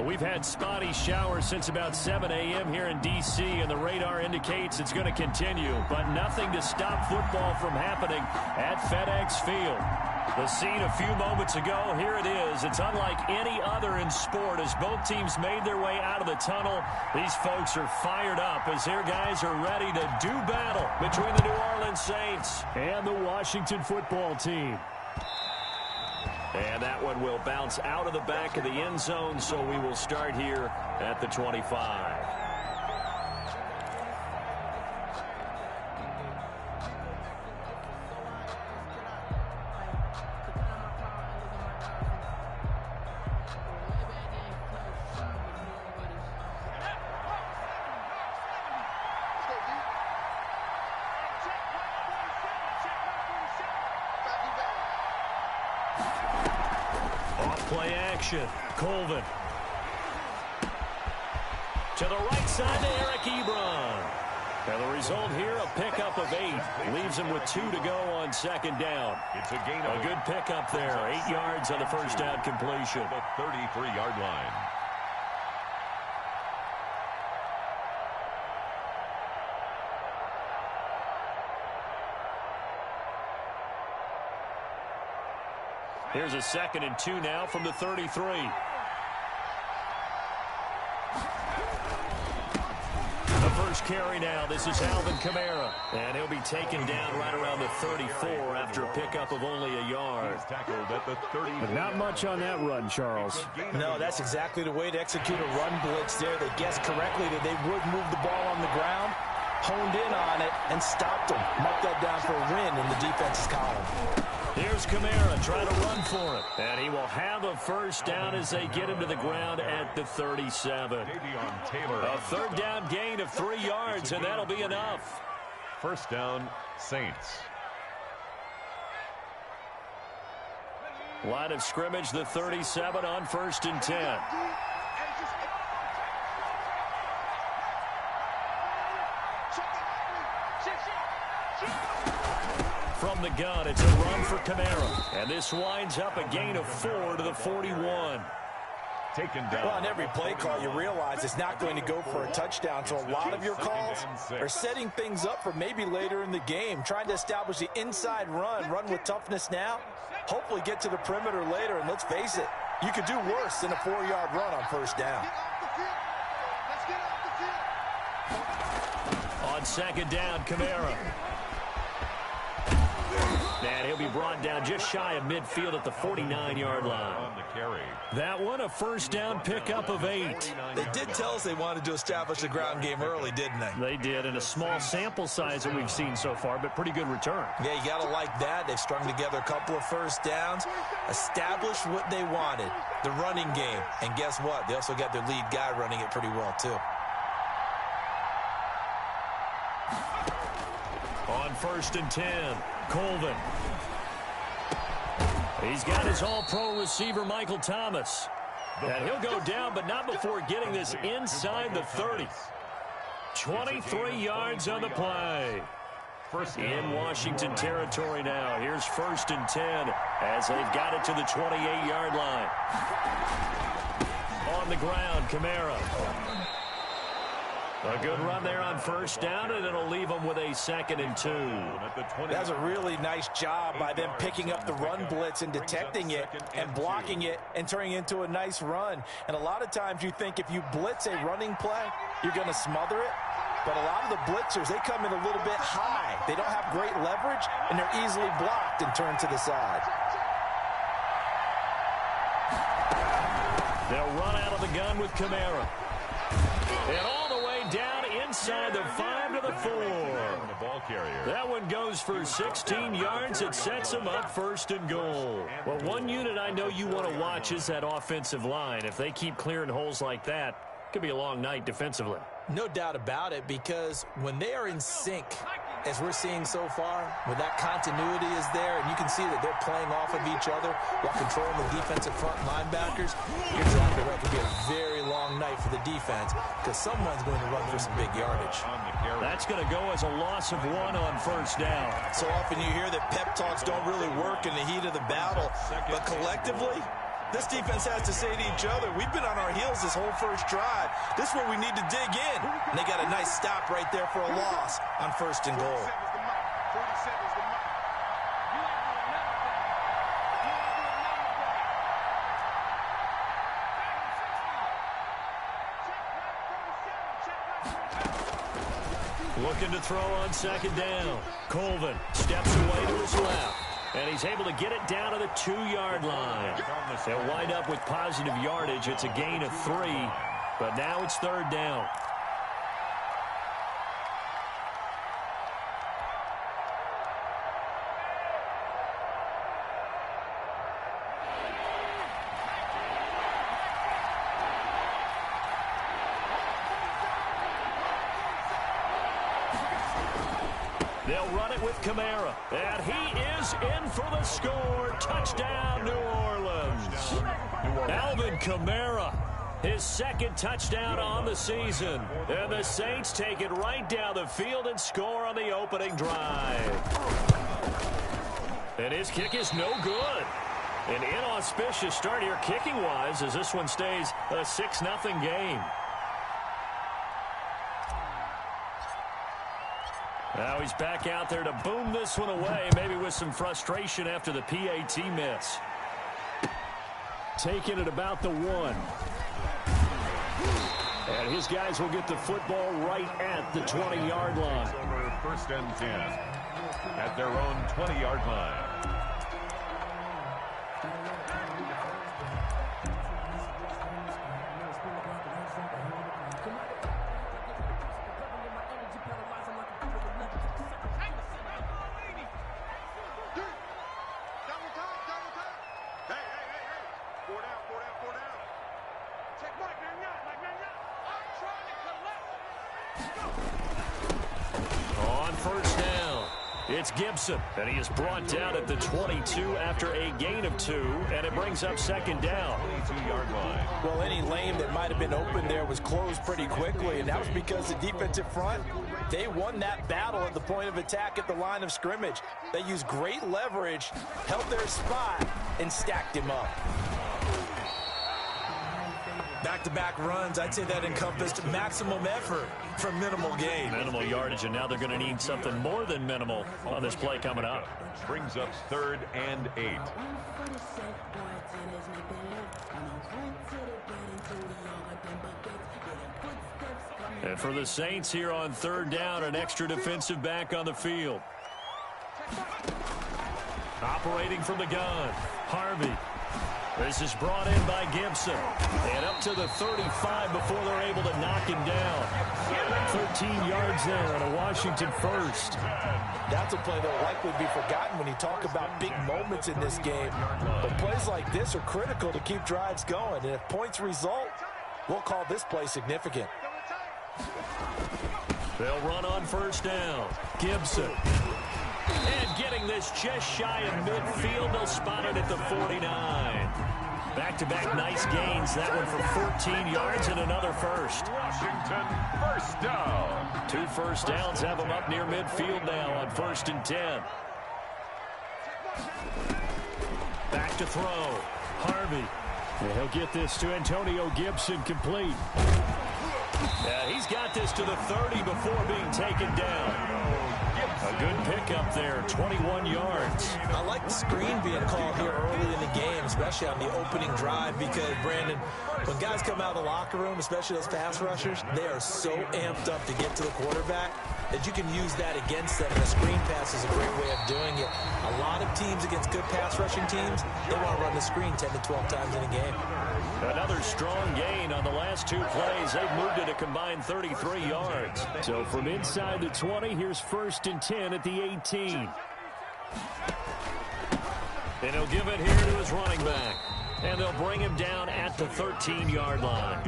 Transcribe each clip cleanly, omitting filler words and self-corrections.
We've had spotty showers since about 7 a.m. here in D.C., and the radar indicates it's going to continue, but nothing to stop football from happening at FedEx Field. The scene a few moments ago, here it is. It's unlike any other in sport as both teams made their way out of the tunnel. These folks are fired up as their guys are ready to do battle between the New Orleans Saints and the Washington football team. And that one will bounce out of the back of the end zone, so we will start here at the 25. Play action. Colvin. To the right side to Eric Ebron. And the result here, a pickup of 8. Leaves him with 2 to go on second down. It's a gain of a good pickup there. 8 yards on the first down completion. The 33-yard line. Here's a 2nd and 2 now from the 33. The first carry now. This is Alvin Kamara. And he'll be taken down right around the 34 after a pickup of only a yard. He's tackled at the 30. But not much on that run, Charles. No, that's exactly the way to execute a run blitz there. They guessed correctly that they would move the ball on the ground, honed in on it, and stopped them. Marked that down for a win in the defense's column. Here's Kamara trying to run for it. And he will have a first down as they get him to the ground at the 37. A third down gain of 3 yards, and that'll be enough. First down, Saints. Line of scrimmage, the 37 on 1st and 10. From the gun, it's a run for Kamara. And this winds up a gain of 4 to the 41. Taken down. Well, on every play call, you realize it's not going to go for a touchdown. So a lot of your calls are setting things up for maybe later in the game, trying to establish the inside run with toughness now. Hopefully get to the perimeter later, and let's face it, you could do worse than a 4-yard run on first down. On second down, Kamara. And he'll be brought down just shy of midfield at the 49-yard line. On the carry. That one, a first down pickup of 8. They did tell us they wanted to establish the ground game early, didn't they? They did, in a small sample size that we've seen so far, but pretty good return. Yeah, you got to like that. They've strung together a couple of first downs, established what they wanted, the running game. And guess what? They also got their lead guy running it pretty well, too. On 1st and 10, Colvin. He's got his all-pro receiver, Michael Thomas. And he'll go down, but not before getting this inside the 30. 23 yards on the play. In Washington territory now. Here's 1st and 10 as they've got it to the 28-yard line. On the ground, Kamara. A good run there on first down, and it'll leave them with a 2nd and 2. That's a really nice job by them picking up the run blitz and detecting it and blocking it and turning it into a nice run. And a lot of times you think if you blitz a running play, you're going to smother it. But a lot of the blitzers, they come in a little bit high. They don't have great leverage, and they're easily blocked and turned to the side. They'll run out of the gun with Kamara. And all the way down inside the 5 to the 4. The ball carrier. That one goes for 16 yards. It sets them up 1st and goal. Well, one unit I know you want to watch is that offensive line. If they keep clearing holes like that, it could be a long night defensively. No doubt about it, because when they are in sync, as we're seeing so far, when that continuity is there, and you can see that they're playing off of each other while controlling the defensive front linebackers, you're talking about could be a very long night for the defense because someone's going to run for some big yardage. That's going to go as a loss of 1 on first down. So often you hear that pep talks don't really work in the heat of the battle, but collectively, This defense has to say to each other, we've been on our heels this whole first drive. This is where we need to dig in. And they got a nice stop right there for a loss on 1st and goal. Looking to throw on 2nd down. Colvin steps away to his left. And he's able to get it down to the 2-yard line. They'll wind up with positive yardage. It's a gain of 3, but now it's 3rd down. They'll run it with Kamara, and he is in for the score. Touchdown, New Orleans. Alvin Kamara, his 2nd touchdown on the season. And the Saints take it right down the field and score on the opening drive. And his kick is no good. An inauspicious start here kicking-wise as this one stays a 6-0 game. Now he's back out there to boom this one away, maybe with some frustration after the PAT miss. Taking it about the 1. And his guys will get the football right at the 20-yard line. Over 1st and 10 at their own 20-yard line. On 1st down, it's Gibson, and he is brought down at the 22 after a gain of 2, and it brings up 2nd down. 22-yard line. Well, any lane that might have been open there was closed pretty quickly, and that was because the defensive front, they won that battle at the point of attack at the line of scrimmage. They used great leverage, held their spot, and stacked him up. Back-to-back runs, I'd say that encompassed maximum effort for minimal gain. Minimal yardage, and now they're going to need something more than minimal on this play coming up. Brings up 3rd and 8. And for the Saints here on 3rd down, an extra defensive back on the field. Operating from the gun, Harvey. This is brought in by Gibson. And up to the 35 before they're able to knock him down. 13 yards there and a Washington 1st. That's a play that will likely be forgotten when you talk about big moments in this game. But plays like this are critical to keep drives going. And if points result, we'll call this play significant. They'll run on 1st down. Gibson. And getting this just shy of midfield. They'll spot it at the 49. Back-to-back nice gains. That one for 14 yards and another 1st. Washington 1st down. 2 first downs have them up near midfield now on 1st and 10. Back to throw. Harvey. And he'll get this to Antonio Gibson complete. Yeah, he's got this to the 30 before being taken down. A good pickup there, 21 yards. I like the screen being called here early in the game, especially on the opening drive, because, Brandon, when guys come out of the locker room, especially those pass rushers, they are so amped up to get to the quarterback that you can use that against them. And a screen pass is a great way of doing it. A lot of teams against good pass rushing teams, they want to run the screen 10 to 12 times in a game. Another strong gain on the last 2 plays. They've moved it a combined 33 yards. So from inside the 20, here's 1st and 10 at the 18. And he'll give it here to his running back. And they'll bring him down at the 13-yard line.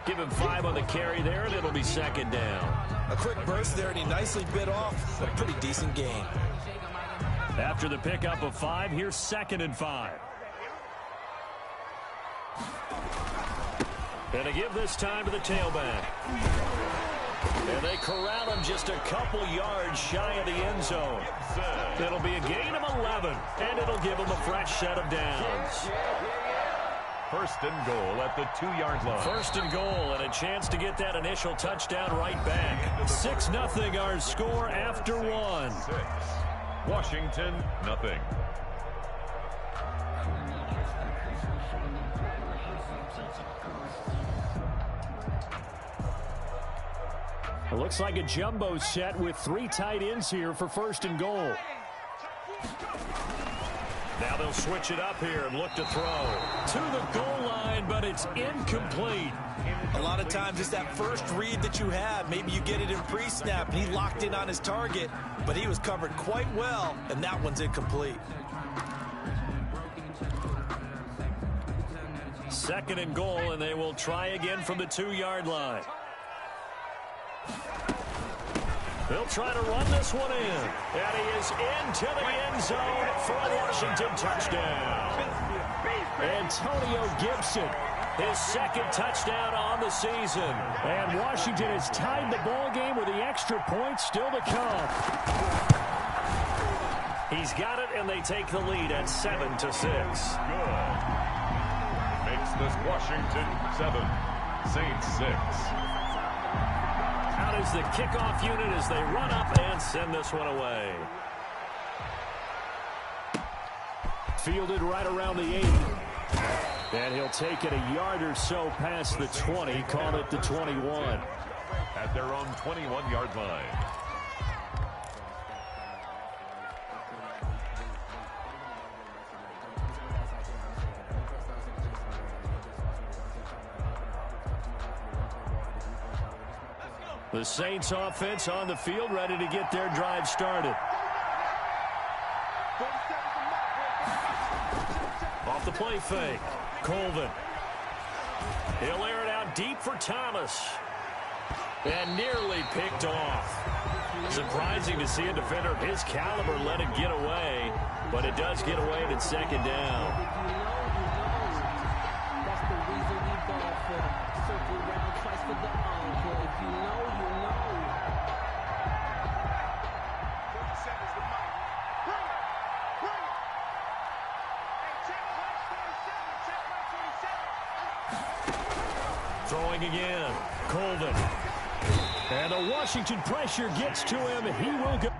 Give him 5 on the carry there, and it'll be 2nd down. A quick burst there, and he nicely bit off a pretty decent gain. After the pickup of 5, here's 2nd and 5. And to give this time to the tailback. And they corral him just a couple yards shy of the end zone. It'll be a gain of 11, and it'll give him a fresh set of downs. First and goal at the 2-yard line. First and goal, and a chance to get that initial touchdown right back. 6-0 our score after one. 6. Washington, nothing. It looks like a jumbo set with 3 tight ends here for first and goal. Now they'll switch it up here and look to throw. To the goal line, but it's incomplete. A lot of times it's that first read that you have. Maybe you get it in pre-snap, and he locked in on his target, but he was covered quite well, and that one's incomplete. Second and goal, and they will try again from the 2-yard line. They'll try to run this one in. And he is into the end zone for a Washington touchdown. Antonio Gibson, his second touchdown on the season. And Washington has tied the ball game with the extra point still to come. He's got it, and they take the lead at 7-6. Good. Makes this Washington 7, Saints 6. Out is the kickoff unit as they run up and send this one away. Fielded right around the 8. And he'll take it a yard or so past the 20, call it the 21. At their own 21-yard line. The Saints offense on the field, ready to get their drive started. Off the play fake. Colvin. He'll air it out deep for Thomas. And nearly picked off. Surprising to see a defender of his caliber let it get away, but it does get away at second down. Throwing again. Colvin. And the Washington pressure gets to him. He will go.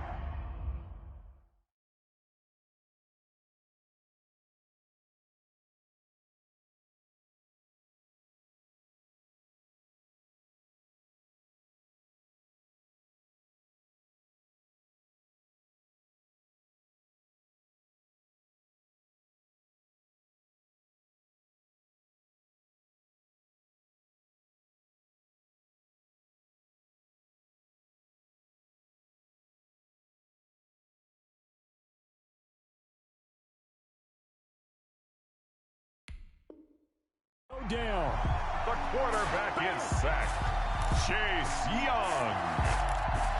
Down. The quarterback is sacked. Chase Young.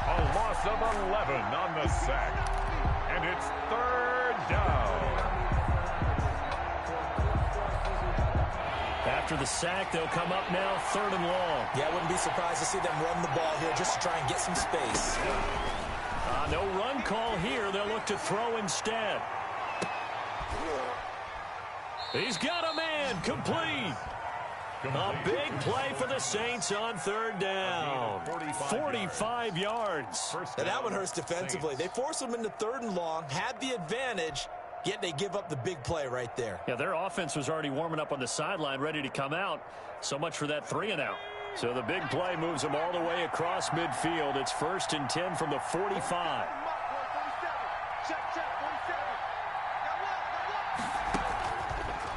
A loss of 11 on the sack. And it's third down. After the sack, they'll come up now third and long. Yeah, I wouldn't be surprised to see them run the ball here just to try and get some space. No run call here. They'll look to throw instead. He's got a man. Complete. A big play for the Saints on third down. 45 yards. Now that one hurts defensively. They forced them into third and long, had the advantage, yet they give up the big play right there. Yeah, their offense was already warming up on the sideline, ready to come out. So much for that 3-and-out. So the big play moves them all the way across midfield. It's 1st and 10 from the 45.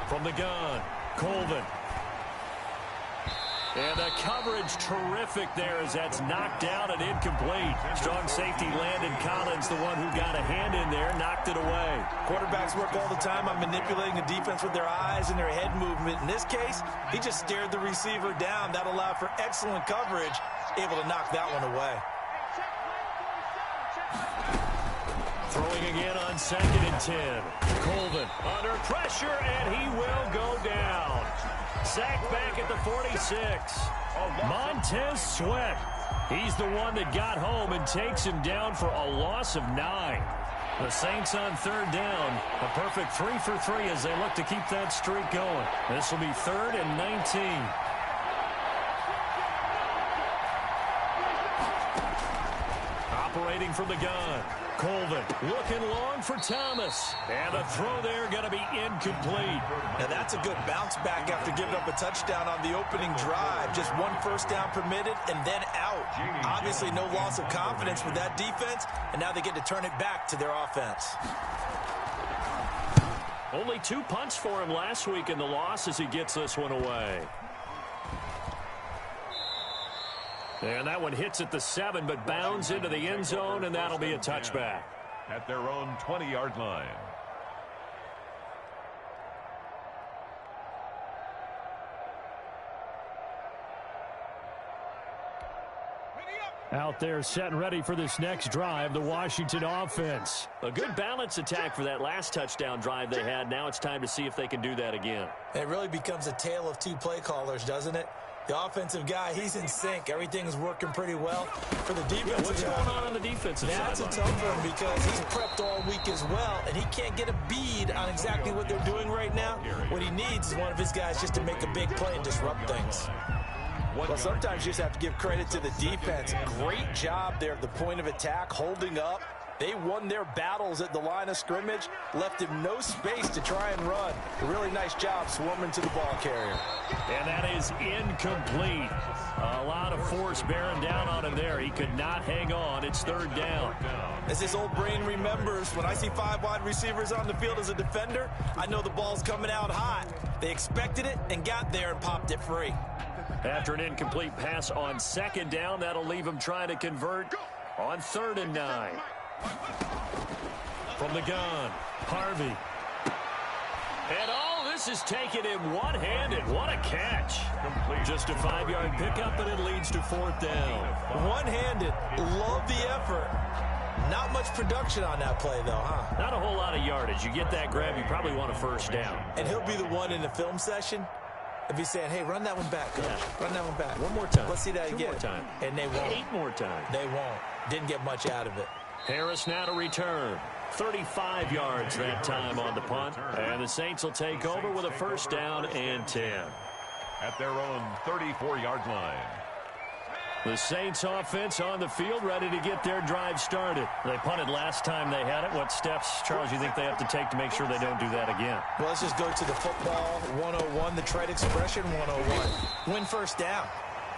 From the gun, Colvin. And the coverage terrific there as that's knocked down and incomplete. Strong safety Landon Collins, the one who got a hand in there, knocked it away. Quarterbacks work all the time on manipulating the defense with their eyes and their head movement. In this case, he just stared the receiver down. That allowed for excellent coverage, able to knock that one away. Throwing again on 2nd and 10. Colvin under pressure, and he will go down. Sacked back at the 46. Montez Sweat. He's the one that got home and takes him down for a loss of 9. The Saints on third down. A perfect 3 for 3 as they look to keep that streak going. This will be 3rd and 19. Operating from the gun. Colvin looking long for Thomas. And the throw there going to be incomplete. Now that's a good bounce back after giving up a touchdown on the opening drive. Just 1 first down permitted and then out. Obviously no loss of confidence with that defense, and now they get to turn it back to their offense. Only 2 punts for him last week in the loss as he gets this one away. And that one hits at the 7, but bounds into the end zone, and that'll be a touchback. At their own 20-yard line. Out there set and ready for this next drive, the Washington offense. A good balance attack for that last touchdown drive they had. Now it's time to see if they can do that again. It really becomes a tale of 2 play callers, doesn't it? The offensive guy, he's in sync. Everything's working pretty well. For the defensive What's going on the defensive side? That's a tough one because he's prepped all week as well, and he can't get a bead on exactly what they're doing right now. What he needs is one of his guys just to make a big play and disrupt things. Well, sometimes you just have to give credit to the defense. Great job there at the point of attack, holding up. They won their battles at the line of scrimmage, left him no space to try and run. A really nice job swarming to the ball carrier. And that is incomplete. A lot of force bearing down on him there. He could not hang on. It's 3rd down. As his old brain remembers, when I see 5 wide receivers on the field as a defender, I know the ball's coming out hot. They expected it and got there and popped it free. After an incomplete pass on 2nd down, that'll leave him trying to convert on 3rd and 9. From the gun, Harvey. And all this is taken in one-handed. What a catch. Just a 5-yard pickup, and it leads to 4th down. One-handed. Love the effort. Not much production on that play, though, huh? Not a whole lot of yardage. You get that grab, you probably want a 1st down. And he'll be the one in the film session if he's saying, hey, run that one back, coach. Yeah. Run that one back. One more time. Let's see that again. 2 more time. And they won't. 8 more times. They won't. Didn't get much out of it. Harris now to return. 35 yards that time on the punt. And the Saints will take over with a 1st down and 10. At their own 34-yard line. The Saints offense on the field, ready to get their drive started. They punted last time they had it. What steps, Charles, you think they have to take to make sure they don't do that again? Well, let's just go to the football 101, the trade expression 101. Win 1st down.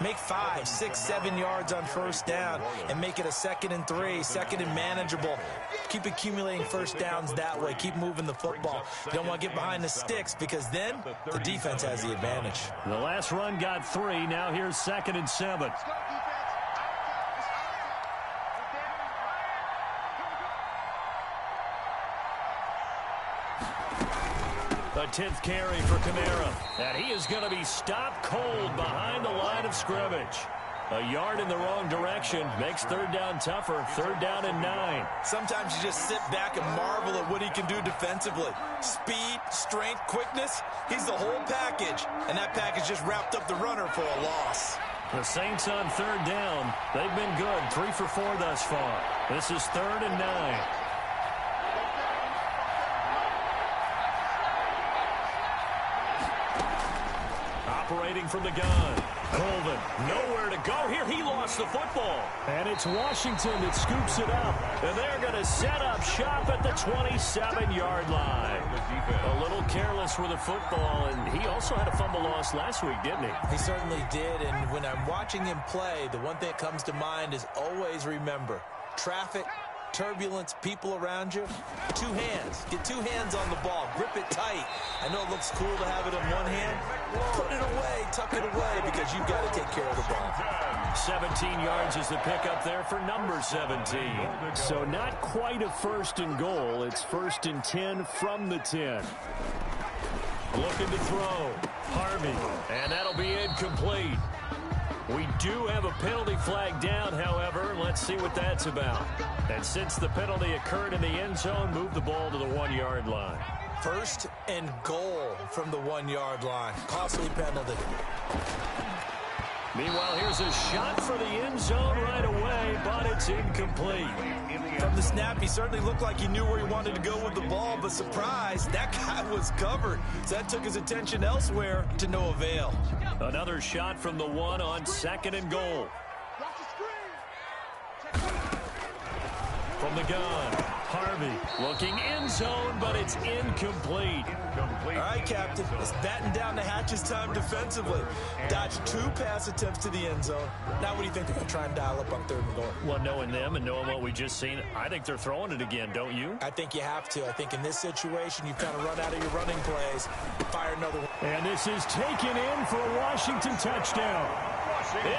Make 5, 6, 7 yards on 1st down and make it a 2nd and 3, 2nd and manageable. Keep accumulating 1st downs that way. Keep moving the football. You don't want to get behind the sticks because then the defense has the advantage. The last run got 3. Now here's 2nd and 7. A 10th carry for Kamara. And he is going to be stopped cold behind the line of scrimmage. A yard in the wrong direction makes 3rd down tougher. 3rd down and 9. Sometimes you just sit back and marvel at what he can do defensively. Speed, strength, quickness. He's the whole package. And that package just wrapped up the runner for a loss. The Saints on 3rd down. They've been good. 3 for 4 thus far. This is 3rd and 9. Operating from the gun. Colvin, nowhere to go here. He lost the football. And it's Washington that scoops it up. And they're going to set up shop at the 27-yard line. A little careless with the football, and he also had a fumble loss last week, didn't he? He certainly did, and when I'm watching him play, the one thing that comes to mind is always remember, traffic, turbulence, people around you, 2 hands. Get 2 hands on the ball. Grip it tight. I know it looks cool to have it in one hand. Put it away, tuck it away, because you've got to take care of the ball. 17 yards is the pickup there for number 17. So not quite a 1st and goal. It's 1st and 10 from the 10. Looking to throw. Harvey. And that'll be incomplete. We do have a penalty flag down, however. Let's see what that's about. And since the penalty occurred in the end zone, move the ball to the 1-yard line. 1st and goal from the 1-yard line. Costly penalty. Meanwhile, here's a shot for the end zone right away, but it's incomplete. From the snap, he certainly looked like he knew where he wanted to go with the ball, but surprise, that guy was covered. So that took his attention elsewhere to no avail. Another shot from the one on 2nd and goal. From the gun, Harvey looking end zone, but it's incomplete. All right, Captain, it's batten down the hatches time defensively. Dodged 2 pass attempts to the end zone. Now what do you think they're going to try and dial up on 3rd and goal? Well, knowing them and knowing what we just seen, I think they're throwing it again, don't you? I think you have to. I think in this situation, you've kind of run out of your running plays. Fire another one. And this is taken in for a Washington touchdown.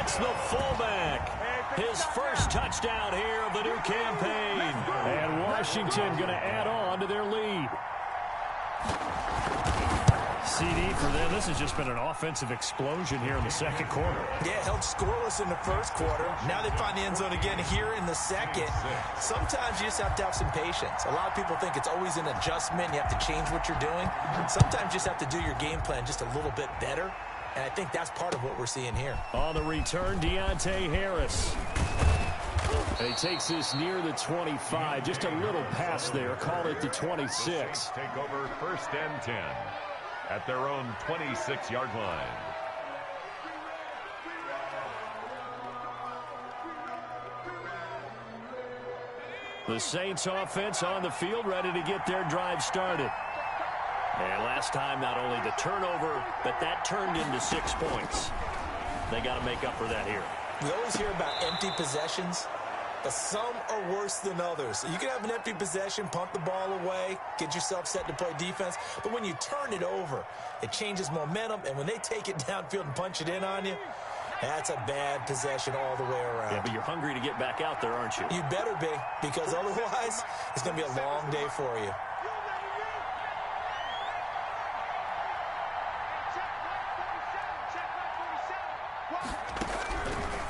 It's the fullback. His first touchdown here of the new campaign. And Washington going to add on to their lead. CD for them. This has just been an offensive explosion here in the 2nd quarter. Yeah, held scoreless in the 1st quarter. Now they find the end zone again here in the 2nd. Sometimes you just have to have some patience. A lot of people think it's always an adjustment. You have to change what you're doing. Sometimes you just have to do your game plan just a little bit better. And I think that's part of what we're seeing here. On the return, Deontay Harris. And he takes this near the 25. Just a little pass there. Call it the 26. Take over 1st and 10 at their own 26-yard line. The Saints offense on the field, ready to get their drive started. And last time, not only the turnover, but that turned into 6 points. They got to make up for that here. We always hear about empty possessions, but some are worse than others. You can have an empty possession, punt the ball away, get yourself set to play defense, but when you turn it over, it changes momentum, and when they take it downfield and punch it in on you, that's a bad possession all the way around. Yeah, but you're hungry to get back out there, aren't you? You better be, because otherwise, it's going to be a long day for you.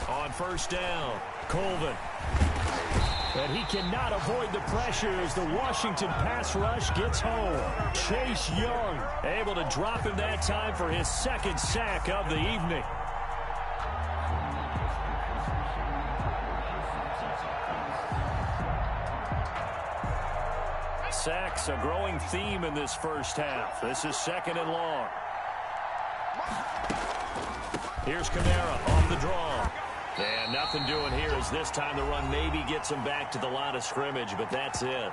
On 1st down, Colvin. And he cannot avoid the pressure as the Washington pass rush gets home. Chase Young able to drop him that time for his 2nd sack of the evening. Sacks, a growing theme in this 1st half. This is 2nd and long. Here's Kamara off the draw. And nothing doing here as this time the run maybe gets him back to the line of scrimmage, but that's it.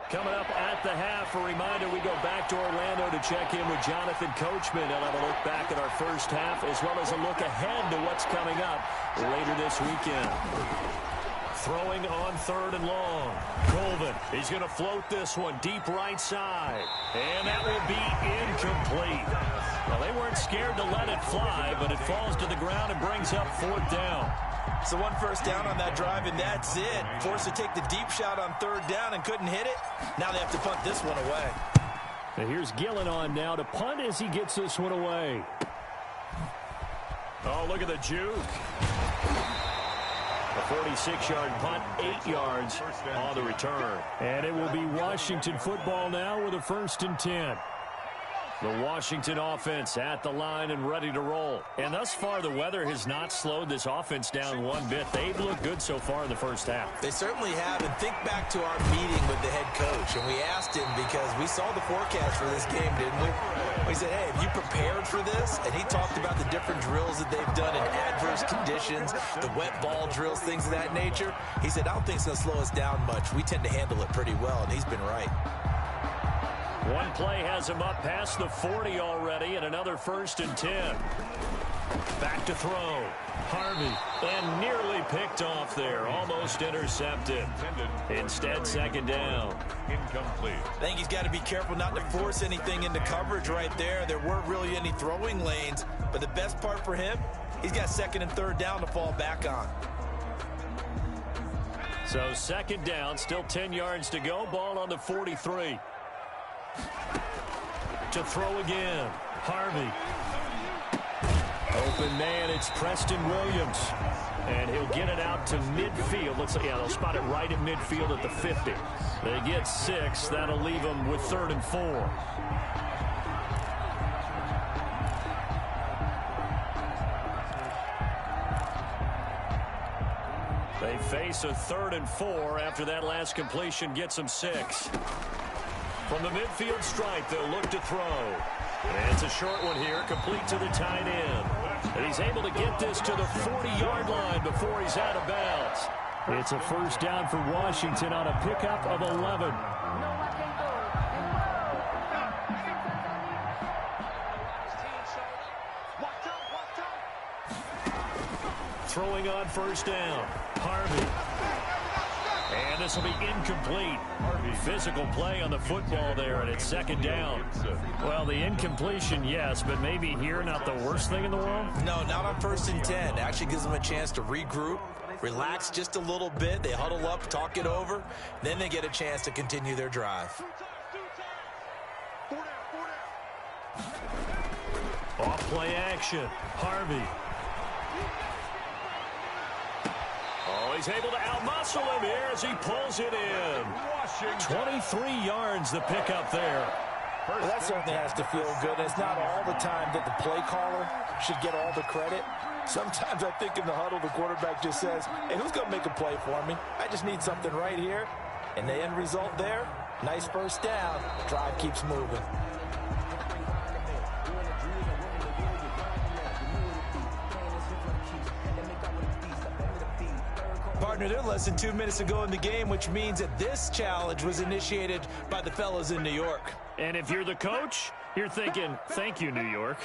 Coming up at the half, a reminder, we go back to Orlando to check in with Jonathan Coachman. He'll have a look back at our 1st half as well as a look ahead to what's coming up later this weekend. Throwing on 3rd and long. Colvin, he's going to float this one deep right side. And that will be incomplete. Well, they weren't scared to let it fly, but it falls to the ground and brings up 4th down. So 1 first down on that drive, and that's it. Forced to take the deep shot on 3rd down and couldn't hit it. Now they have to punt this one away. And here's Gillen on now to punt as he gets this one away. Oh, look at the juke. A 46-yard punt, 8 yards on the return. And it will be Washington football now with a 1st and 10. The Washington offense at the line and ready to roll. And thus far, the weather has not slowed this offense down one bit. They've looked good so far in the 1st half. They certainly have. And think back to our meeting with the head coach. And we asked him because we saw the forecast for this game, didn't we? We said, hey, have you prepared for this? And he talked about the different drills that they've done in adverse conditions, the wet ball drills, things of that nature. He said, I don't think it's going to slow us down much. We tend to handle it pretty well, and he's been right. One play has him up past the 40 already, and another 1st and 10. Back to throw. Harvey, and nearly picked off there. Almost intercepted. Instead, 2nd down. Incomplete. I think he's got to be careful not to force anything into coverage right there. There weren't really any throwing lanes, but the best part for him, he's got 2nd and 3rd down to fall back on. So 2nd down, still 10 yards to go. Ball on the 43. To throw again. Harvey. Open man, it's Preston Williams. And he'll get it out to midfield. Looks like, yeah, they'll spot it right at midfield at the 50. They get 6. That'll leave them with 3rd and 4. They face a 3rd and 4 after that last completion gets them 6. From the midfield stripe, they'll look to throw. And it's a short one here, complete to the tight end. And he's able to get this to the 40-yard line before he's out of bounds. It's a first down for Washington on a pickup of 11. Throwing on first down, Harvey. And this will be incomplete. Physical play on the football there, and it's 2nd down. Well, the incompletion, yes, but maybe here not the worst thing in the world? No, not on 1st and 10. Actually gives them a chance to regroup, relax just a little bit. They huddle up, talk it over. Then they get a chance to continue their drive. Off play action, Harvey. Oh, he's able to outmuscle him here as he pulls it in. 23 yards the pickup there. Well, that certainly has to feel good. It's not all the time that the play caller should get all the credit. Sometimes I think in the huddle, the quarterback just says, hey, who's going to make a play for me? I just need something right here. And the end result there, nice first down. Drive keeps moving. Partner, they're less than 2 minutes to go in the game, which means that this challenge was initiated by the fellas in New York. And if you're the coach, you're thinking, thank you, New York.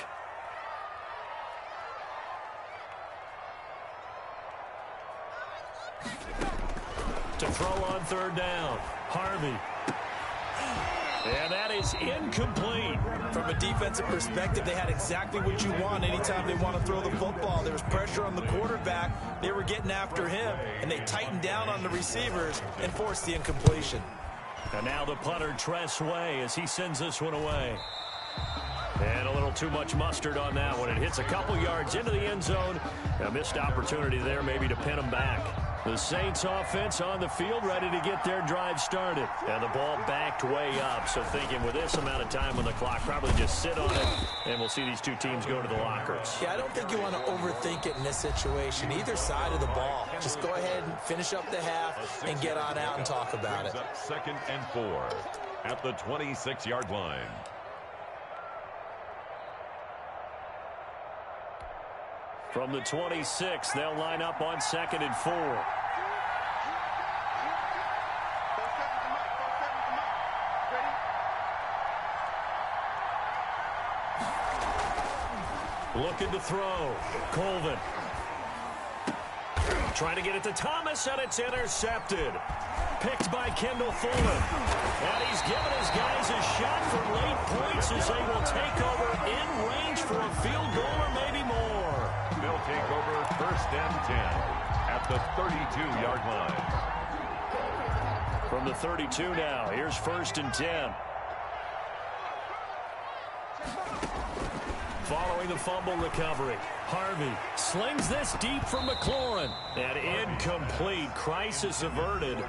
To throw on 3rd down, Harvey. And that is incomplete. From a defensive perspective, they had exactly what you want anytime they want to throw the football. There was pressure on the quarterback. They were getting after him, and they tightened down on the receivers and forced the incompletion. And now the punter, Tress Way, as he sends this one away. And a little too much mustard on that one. It hits a couple yards into the end zone. A missed opportunity there maybe to pin them back. The Saints offense on the field ready to get their drive started. And the ball backed way up. So thinking with this amount of time on the clock, probably just sit on it. And we'll see these two teams go to the lockers. Yeah, I don't think you want to overthink it in this situation. Either side of the ball. Just go ahead and finish up the half and get on out and talk about it. 2nd and 4 at the 26-yard line. From the 26, they'll line up on 2nd and 4. Looking to throw. Colvin. Trying to get it to Thomas, and it's intercepted. Picked by Kendall Fuller. And he's given his guys a shot for late points as they will take over in range for a field goal or maybe more. They'll take over 1st and 10 at the 32-yard line. From the 32 now, here's 1st and 10. Following the fumble recovery, Harvey slings this deep from McLaurin. And incomplete. Crisis averted.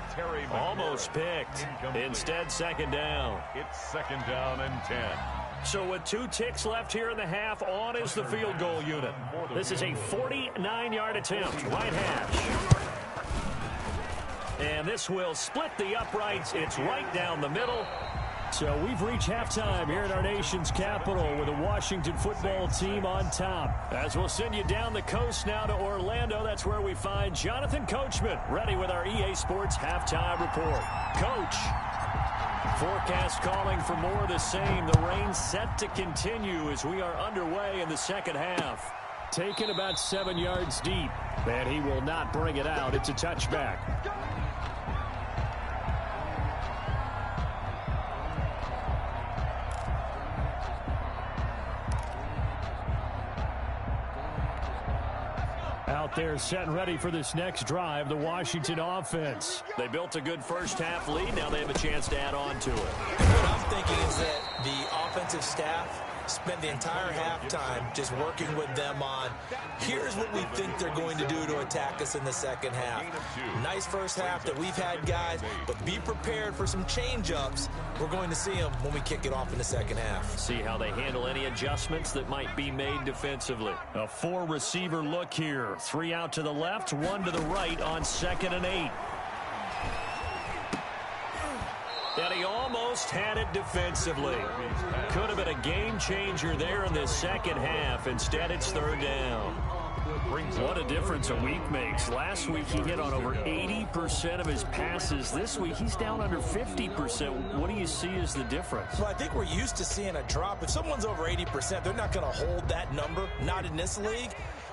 Almost picked. Instead, 2nd down. It's 2nd down and 10. So with 2 ticks left here in the half, on is the field goal unit. This is a 49-yard attempt, right hash. And this will split the uprights. It's right down the middle. So we've reached halftime here in our nation's capital with the Washington football team on top. As we'll send you down the coast now to Orlando, that's where we find Jonathan Coachman ready with our EA Sports halftime report. Coach. Forecast calling for more of the same. The rain set to continue as we are underway in the 2nd half. Taken about 7 yards deep, and he will not bring it out. It's a touchback. Out there set and ready for this next drive, the Washington offense. They built a good first half lead. Now they have a chance to add on to it. What I'm thinking is that the offensive staff spent the entire halftime just working with them on, here's what we think they're going to do to attack us in the second half. Nice first half that we've had, guys, but be prepared for some change-ups. We're going to see them when we kick it off in the second half. See how they handle any adjustments that might be made defensively. A 4-receiver look here. 3 out to the left, 1 to the right on 2nd and 8. And he almost had it defensively. Could have been a game changer there in this second half. Instead, it's 3rd down. What a difference a week makes. Last week, he hit on over 80% of his passes. This week, he's down under 50%. What do you see as the difference? Well, I think we're used to seeing a drop. If someone's over 80%, they're not going to hold that number. Not in this league.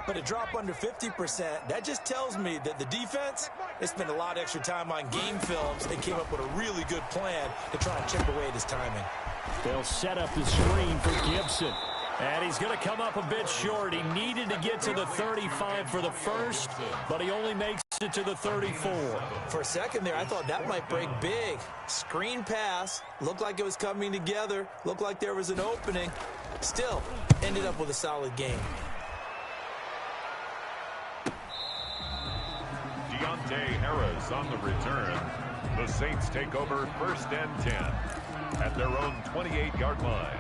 But a drop under 50%, that just tells me that the defense, they spent a lot of extra time on game films and came up with a really good plan to try and chip away at his timing. They'll set up the screen for Gibson. And he's going to come up a bit short. He needed to get to the 35 for the first, but he only makes it to the 34. For a second there, I thought that might break big. Screen pass, looked like it was coming together, looked like there was an opening. Still, ended up with a solid game. Deontay Harris on the return. The Saints take over 1st and 10 at their own 28-yard line.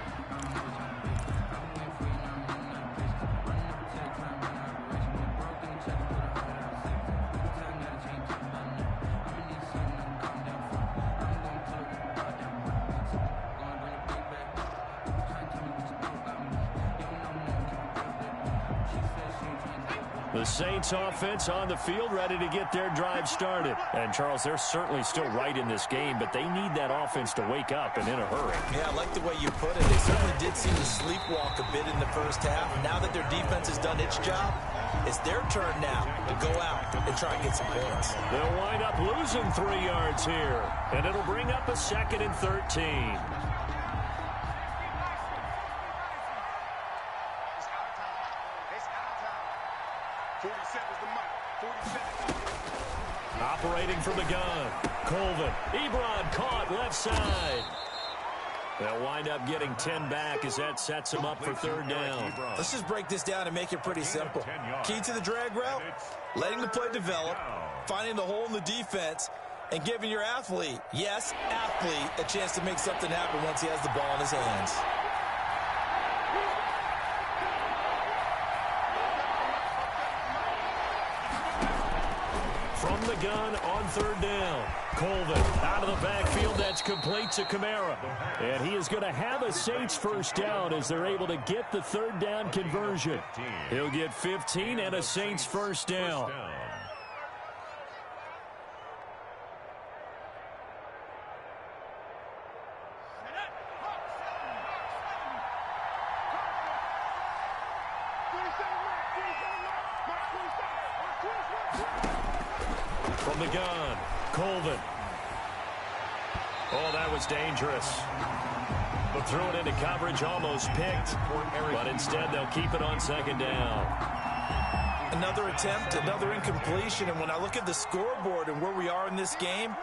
The Saints offense on the field, ready to get their drive started. And, Charles, they're certainly still right in this game, but they need that offense to wake up and in a hurry. Yeah, I like the way you put it. They certainly did seem to sleepwalk a bit in the first half. Now that their defense has done its job, it's their turn now to go out and try and get some points. They'll wind up losing 3 yards here, and it'll bring up a 2nd and 13. Operating from the gun, Colvin. Ebron caught left side. They'll wind up getting 10 back as that sets them up for 3rd down. Let's just break this down and make it pretty simple. Key to the drag route, letting the play develop, finding the hole in the defense, and giving your athlete, yes, athlete, a chance to make something happen once he has the ball in his hands. From the gun on 3rd down. Colvin out of the backfield. That's complete to Kamara. And he is going to have a Saints 1st down as they're able to get the 3rd down conversion. He'll get 15 and a Saints 1st down. From the gun, Colvin. Oh, that was dangerous. But threw it into coverage, almost picked. But instead, they'll keep it on 2nd down. Another attempt, another incompletion. And when I look at the scoreboard and where we are in this game,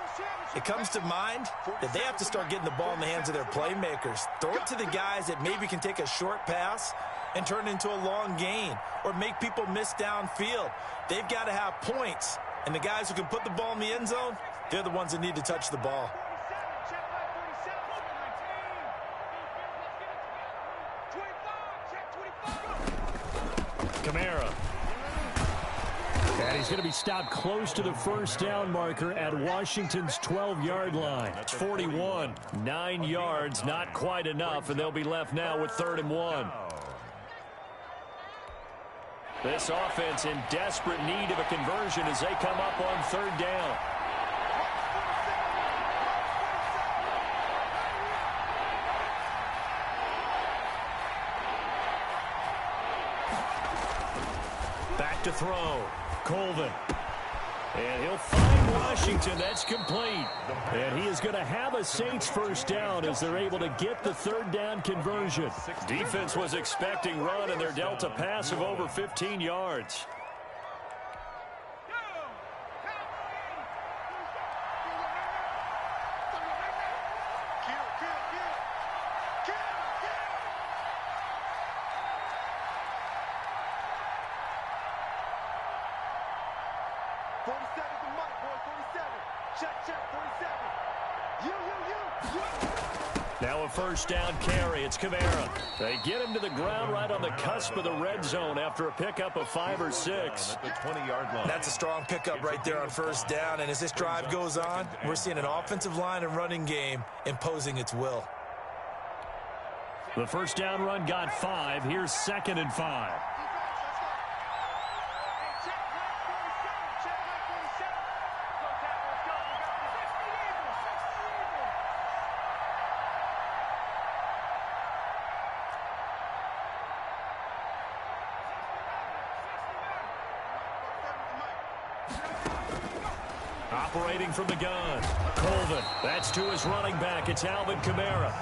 it comes to mind that they have to start getting the ball in the hands of their playmakers. Throw it to the guys that maybe can take a short pass and turn it into a long gain or make people miss downfield. They've got to have points. And the guys who can put the ball in the end zone, they're the ones that need to touch the ball. Kamara. And he's going to be stopped close to the 1st down marker at Washington's 12-yard line. It's 41. 9 yards, not quite enough, and they'll be left now with 3rd and 1. This offense in desperate need of a conversion as they come up on 3rd down. Back to throw. Colvin. And he'll find Washington. That's complete. And he is going to have a Saints 1st down as they're able to get the 3rd down conversion. Defense was expecting run, and they're dealt a pass of over 15 yards. Now a first down carry. It's Kamara. They get him to the ground right on the cusp of the red zone after a pickup of 5 or 6. At the 20-yard line. That's a strong pickup right there on first down. And as this drive goes on, we're seeing an offensive line and running game imposing its will. The first down run got 5. Here's 2nd and 5. Operating from the gun, Colvin. That's to his running back. It's Alvin Kamara.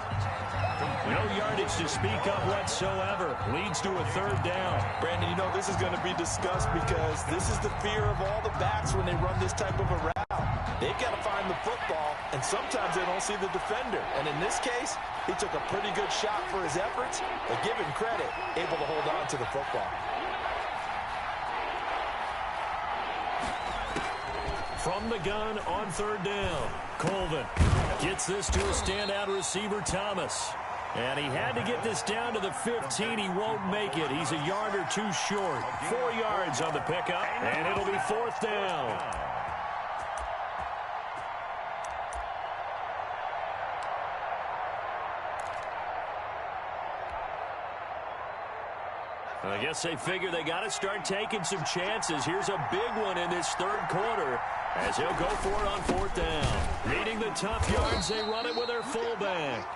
No yardage to speak of whatsoever. Leads to a 3rd down. Brandon, you know this is going to be discussed because this is the fear of all the backs when they run this type of a route. They've got to find the football, and sometimes they don't see the defender. And in this case, he took a pretty good shot for his efforts, but give him credit, able to hold on to the football. From the gun on 3rd down, Colvin gets this to a standout receiver, Thomas. And he had to get this down to the 15. He won't make it. He's a yard or 2 short. 4 yards on the pickup, and it'll be 4th down. I guess they figure they got to start taking some chances. Here's a big one in this 3rd quarter as he'll go for it on 4th down. Needing the tough yards, they run it with their fullback.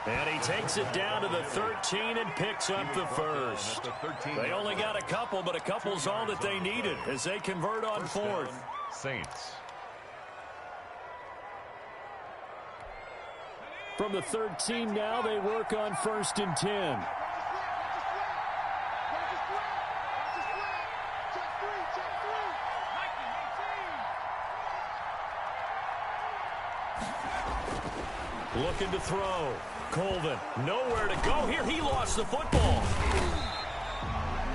And he takes it down to the 13 and picks up the first. They only got a couple, but a couple's all that they needed as they convert on 4th. Saints. From the 13 now, they work on 1st and 10. Looking to throw. Colvin, nowhere to go here. He lost the football.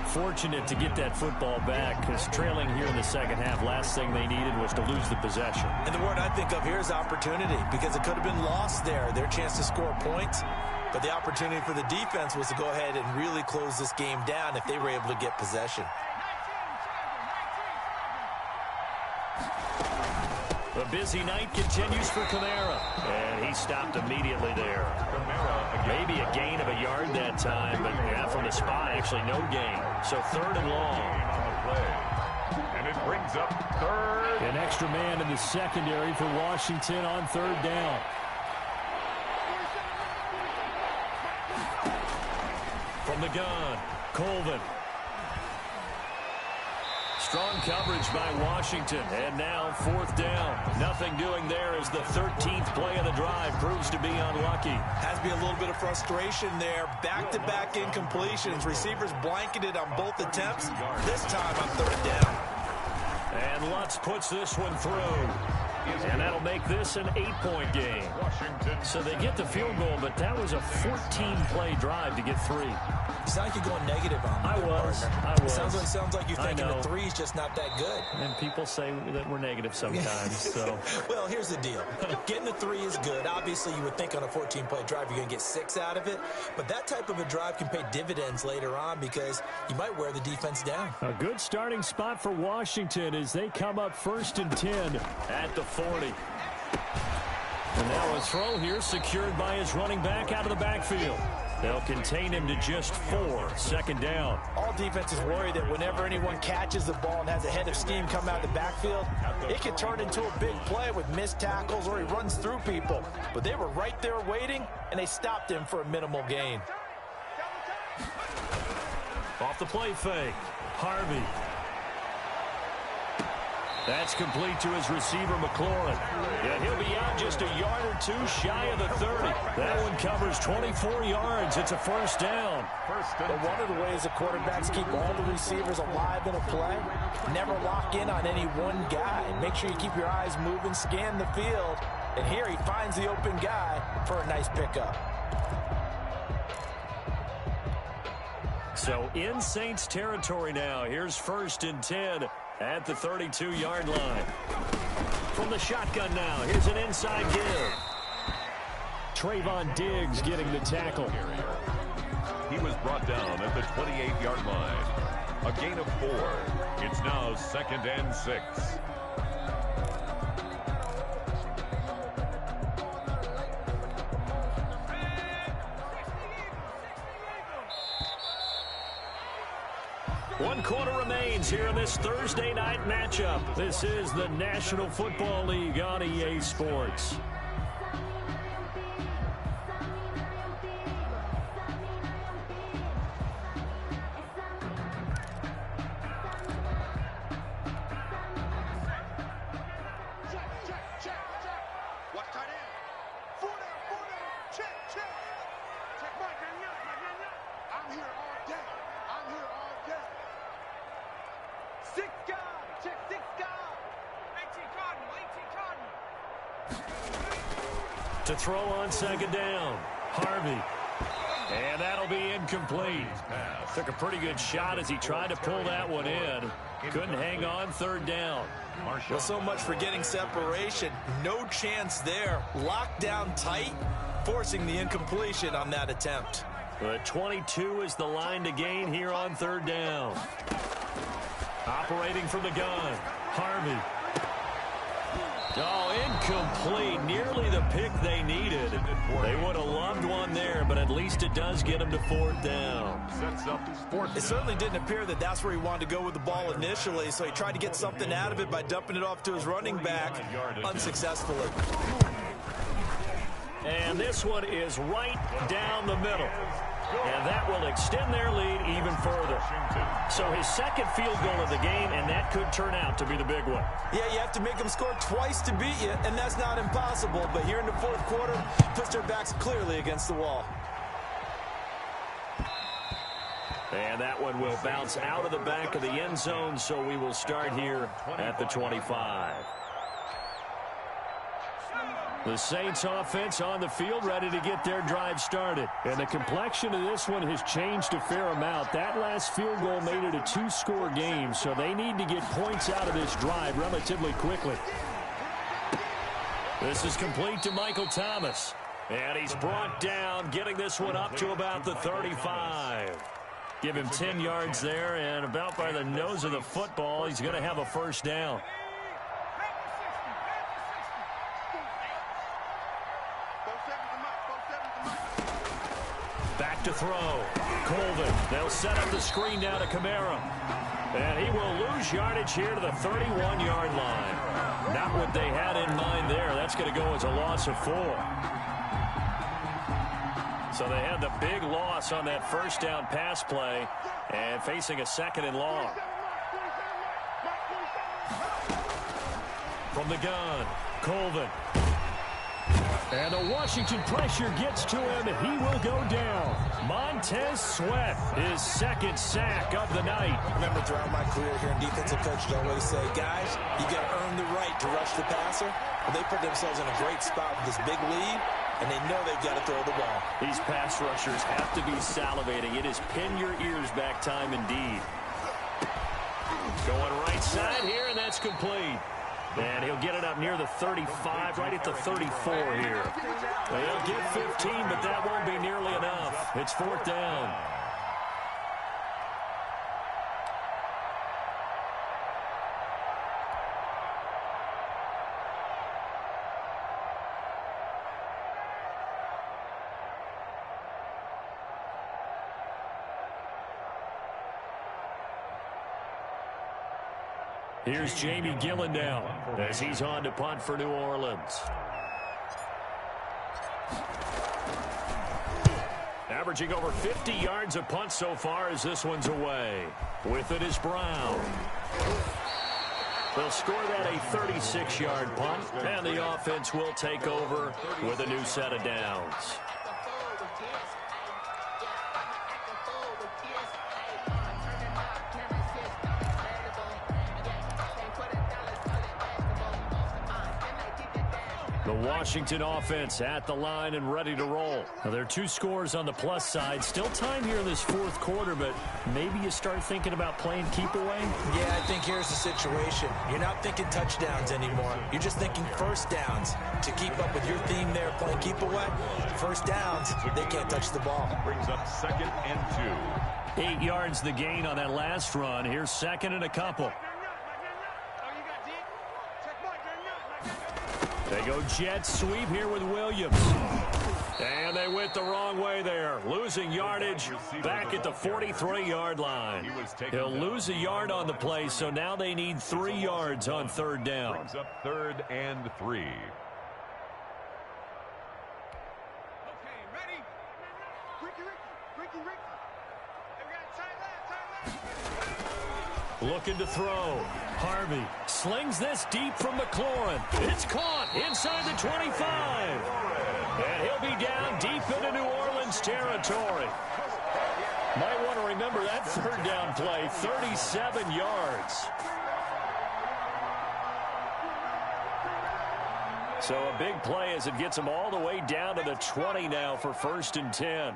Fortunate to get that football back because trailing here in the 2nd half, last thing they needed was to lose the possession. And the word I think of here is opportunity because it could have been lost there, their chance to score points. But the opportunity for the defense was to go ahead and really close this game down if they were able to get possession. The busy night continues for Kamara. And he stopped immediately there. Maybe a gain of a yard that time, but yeah, from the spot, actually no gain. So 3rd and long. And it brings up 3rd. An extra man in the secondary for Washington on 3rd down. From the gun, Colvin. Strong coverage by Washington, and now 4th down. Nothing doing there as the 13th play of the drive proves to be unlucky. Has to be a little bit of frustration there. Back-to-back incompletions. Receivers blanketed on both attempts. This time on 3rd down. And Lutz puts this one through. And that'll make this an 8-point game. So they get the field goal, but that was a 14-play drive to get 3. You sound like you're going negative on I that, was. partner. I was. Sounds like you're thinking the 3 is just not that good. And people say that we're negative sometimes. So. Well, here's the deal. Getting the 3 is good. Obviously, you would think on a 14-play drive you're going to get 6 out of it. But that type of a drive can pay dividends later on because you might wear the defense down. A good starting spot for Washington as they come up 1st and 10 at the 40. And now a throw here secured by his running back out of the backfield. They'll contain him to just 4. 2nd down. All defenses worry that whenever anyone catches the ball and has a head of steam come out of the backfield, it can turn into a big play with missed tackles or he runs through people. But they were right there waiting, and they stopped him for a minimal gain. Off the play fake. Harvey. That's complete to his receiver, McLaurin. Yeah, he'll be out just a yard or 2 shy of the 30. That one covers 24 yards. It's a 1st down. But one of the ways the quarterbacks keep all the receivers alive in a play, never lock in on any one guy. Make sure you keep your eyes moving, scan the field. And here he finds the open guy for a nice pickup. So in Saints territory now. Here's 1st and 10 at the 32-yard line. From the shotgun now, here's an inside give. Trayvon Diggs getting the tackle. He was brought down at the 28-yard line. A gain of 4. It's now 2nd and 6. One quarter remains here in this Thursday night matchup. This is the National Football League on EA Sports. To throw on 2nd down, Harvey. And that'll be incomplete. Took a pretty good shot as he tried to pull that one in. Couldn't hang on 3rd down. Well, so much for getting separation. No chance there. Locked down tight, forcing the incompletion on that attempt. But 22 is the line to gain here on 3rd down. Operating from the gun, Harvey. Oh, incomplete. Nearly the pick they needed. They would have loved one there, but at least it does get them to 4th down. It certainly didn't appear that that's where he wanted to go with the ball initially, so he tried to get something out of it by dumping it off to his running back unsuccessfully. And this one is right down the middle. And that will extend their lead even further. So his 2nd field goal of the game, and that could turn out to be the big one. Yeah, you have to make them score twice to beat you, and that's not impossible. But here in the 4th quarter, puts their backs clearly against the wall. And that one will bounce out of the back of the end zone, so we will start here at the 25. The Saints offense on the field ready to get their drive started. And the complexion of this one has changed a fair amount. That last field goal made it a 2-score game, so they need to get points out of this drive relatively quickly. This is complete to Michael Thomas. And he's brought down, getting this one up to about the 35. Give him 10 yards there, and about by the nose of the football, he's going to have a 1st down. Back to throw. Colvin. They'll set up the screen down to Kamara. And he will lose yardage here to the 31-yard line. Not what they had in mind there. That's going to go as a loss of 4. So they had the big loss on that 1st down pass play and facing a 2nd and long. From the gun, Colvin. And the Washington pressure gets to him. He will go down. Montez Sweat, his 2nd sack of the night. I remember throughout my career here in defensive coaches, I always say, guys, you got to earn the right to rush the passer. Well, they put themselves in a great spot with this big lead, and they know they've got to throw the ball. These pass rushers have to be salivating. It is pin your ears back time indeed. Going right side here, and that's complete. And he'll get it up near the 35, right at the 34 here. They'll get 15, but that won't be nearly enough. It's 4th down. Here's Jamie Gillen now as he's on to punt for New Orleans. Averaging over 50 yards a punt so far as this one's away. With it is Brown. They'll score that a 36-yard punt, and the offense will take over with a new set of downs. The Washington offense at the line and ready to roll. Now, there are 2 scores on the plus side. Still time here in this 4th quarter, but maybe you start thinking about playing keep away? Yeah, I think here's the situation. You're not thinking touchdowns anymore. You're just thinking first downs. To keep up with your theme there, playing keep away, first downs, they can't touch the ball. Brings up 2nd and 2. 8 yards the gain on that last run. Here's 2nd and a couple. They go jet sweep here with Williams. And they went the wrong way there. Losing yardage back at the 43-yard line. He'll lose a yard on the play, so now they need 3 yards on 3rd down. Brings up 3rd and 3. Looking to throw. Harvey slings this deep from McLaurin. It's caught inside the 25. And he'll be down deep into New Orleans territory. Might want to remember that 3rd down play, 37 yards. So a big play as it gets them all the way down to the 20 now for 1st and 10.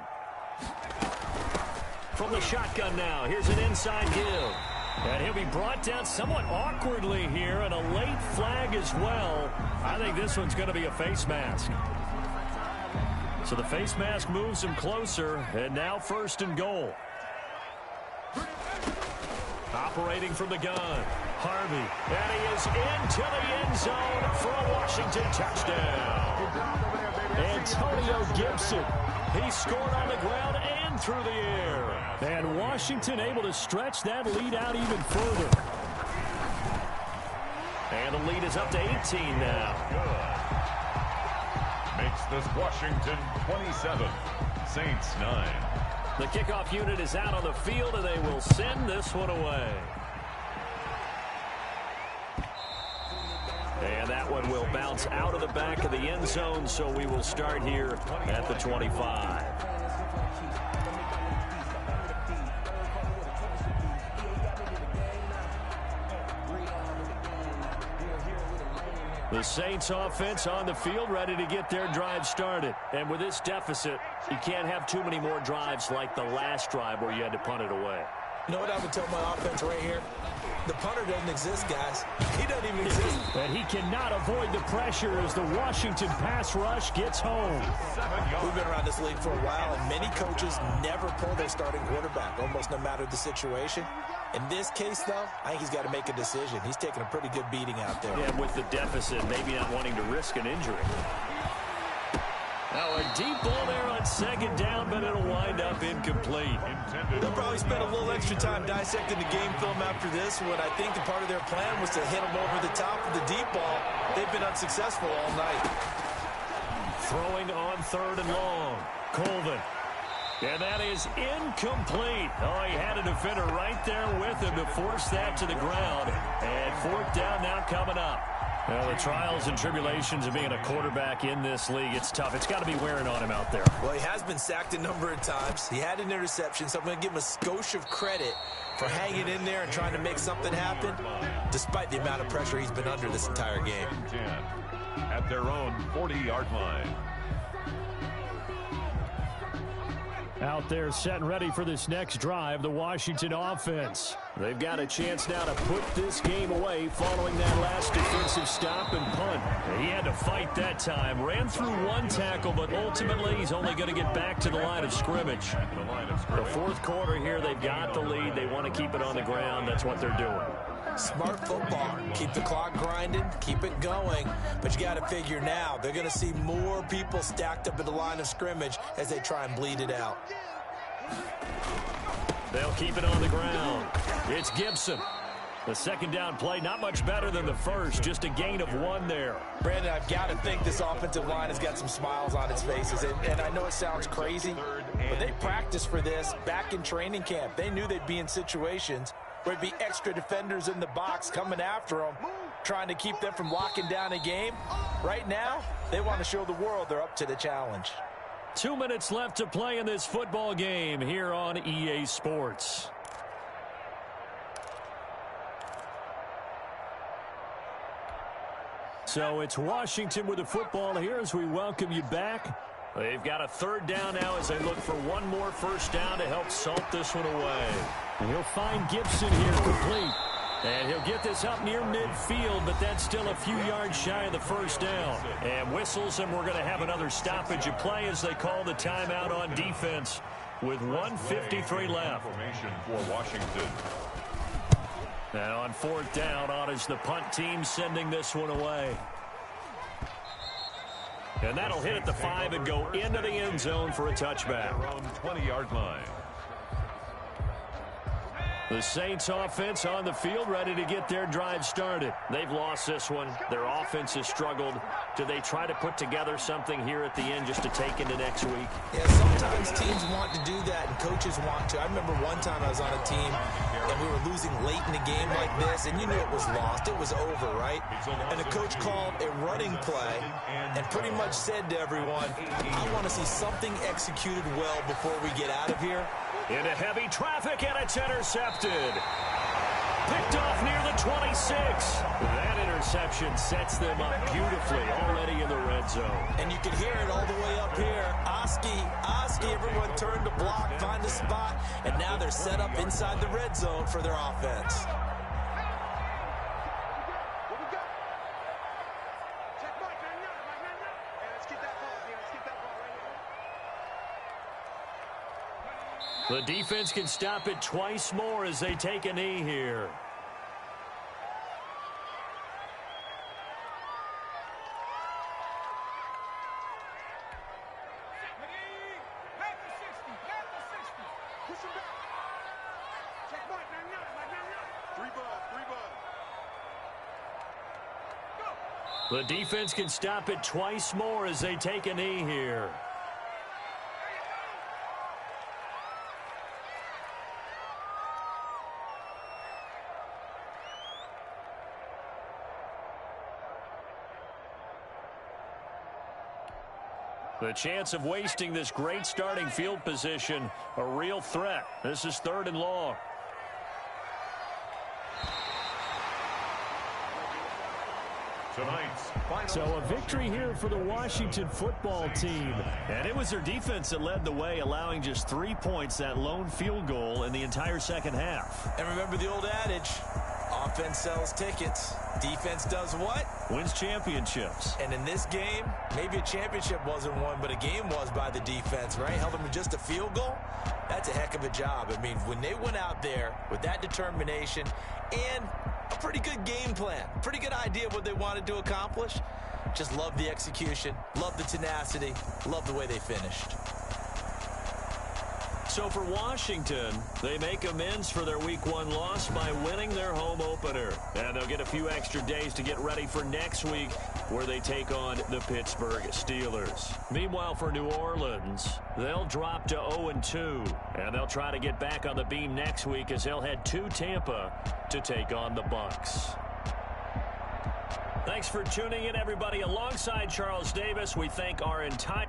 From the shotgun now, here's an inside give. And he'll be brought down somewhat awkwardly here, and a late flag as well. I think this one's going to be a face mask. So the face mask moves him closer, and now 1st and goal. Operating from the gun, Harvey. And he is into the end zone for a Washington touchdown. Antonio Gibson. He scored on the ground and through the air. And Washington able to stretch that lead out even further. And the lead is up to 18 now. Makes this Washington 27, Saints 9. The kickoff unit is out on the field, and they will send this one away. And that one will bounce out of the back of the end zone, so we will start here at the 25. The Saints offense on the field, ready to get their drive started. And with this deficit, you can't have too many more drives like the last drive where you had to punt it away. You know what I would tell my offense right here? The punter doesn't exist, guys. He doesn't even exist. And he cannot avoid the pressure as the Washington pass rush gets home. We've been around this league for a while, and many coaches never pull their starting quarterback, almost no matter the situation. In this case, though, I think he's got to make a decision. He's taking a pretty good beating out there. Yeah, with the deficit, maybe not wanting to risk an injury. Now a deep ball there on 2nd down, but it'll wind up incomplete. They'll probably spend a little extra time dissecting the game film after this one. I think the part of their plan was to hit them over the top of the deep ball. They've been unsuccessful all night. Throwing on 3rd and long. Colvin. And that is incomplete. Oh, he had a defender right there with him to force that to the ground. And 4th down now coming up. Well, the trials and tribulations of being a quarterback in this league, it's tough. It's got to be wearing on him out there. Well, he has been sacked a number of times. He had an interception, so I'm going to give him a skosh of credit for hanging in there and trying to make something happen, despite the amount of pressure he's been under this entire game. At their own 40-yard line. Out there set and ready for this next drive, the Washington offense. They've got a chance now to put this game away following that last defensive stop and punt. He had to fight that time. Ran through one tackle, but ultimately he's only going to get back to the line of scrimmage. The 4th quarter here, they've got the lead. They want to keep it on the ground. That's what they're doing. Smart football. Keep the clock grinding, keep it going. But you got to figure now, they're going to see more people stacked up at the line of scrimmage as they try and bleed it out. They'll keep it on the ground. It's Gibson. The 2nd down play, not much better than the first, just a gain of 1 there. Brandon, I've got to think this offensive line has got some smiles on its faces. And I know it sounds crazy, but they practiced for this back in training camp. They knew they'd be in situations where there'd be extra defenders in the box coming after them, trying to keep them from locking down a game. Right now, they want to show the world they're up to the challenge. 2 minutes left to play in this football game here on EA Sports. So it's Washington with the football here as we welcome you back. They've got a third down now as they look for one more first down to help salt this one away. And he'll find Gibson here complete. And he'll get this up near midfield, but that's still a few yards shy of the first down. And whistles, and we're going to have another stoppage of play as they call the timeout on defense with 1:53 left. Formation for Washington. Now on fourth down, on is the punt team sending this one away. And that'll hit at the 5 and go into the end zone for a touchback. Around 20-yard line. The Saints offense on the field, ready to get their drive started. They've lost this one. Their offense has struggled. Do they try to put together something here at the end just to take into next week? Yeah, sometimes teams want to do that and coaches want to. I remember one time I was on a team and we were losing late in a game like this, and you knew it was lost. It was over, right? And the coach called a running play and pretty much said to everyone, I want to see something executed well before we get out of here. Into heavy traffic, and it's intercepted. Picked off near the 26. That interception sets them up beautifully already in the red zone. And you can hear it all the way up here. Oski, everyone turned to block, find a spot, and now they're set up inside the red zone for their offense. The defense can stop it twice more as they take a knee here. The defense can stop it twice more as they take a knee here. The chance of wasting this great starting field position, a real threat. This is 3rd and long. So a victory here for the Washington football team. And it was their defense that led the way, allowing just 3 points, that lone field goal in the entire second half. And remember the old adage, offense sells tickets. Defense does what? Wins championships. And in this game, maybe a championship wasn't won, but a game was by the defense, right? Held them to just a field goal. That's a heck of a job. I mean, when they went out there with that determination and a pretty good game plan, pretty good idea of what they wanted to accomplish, just love the execution, love the tenacity, love the way they finished. So for Washington, they make amends for their Week 1 loss by winning their home opener. And they'll get a few extra days to get ready for next week, where they take on the Pittsburgh Steelers. Meanwhile, for New Orleans, they'll drop to 0-2. And they'll try to get back on the beam next week as they'll head to Tampa to take on the Bucks. Thanks for tuning in, everybody. Alongside Charles Davis, we thank our entire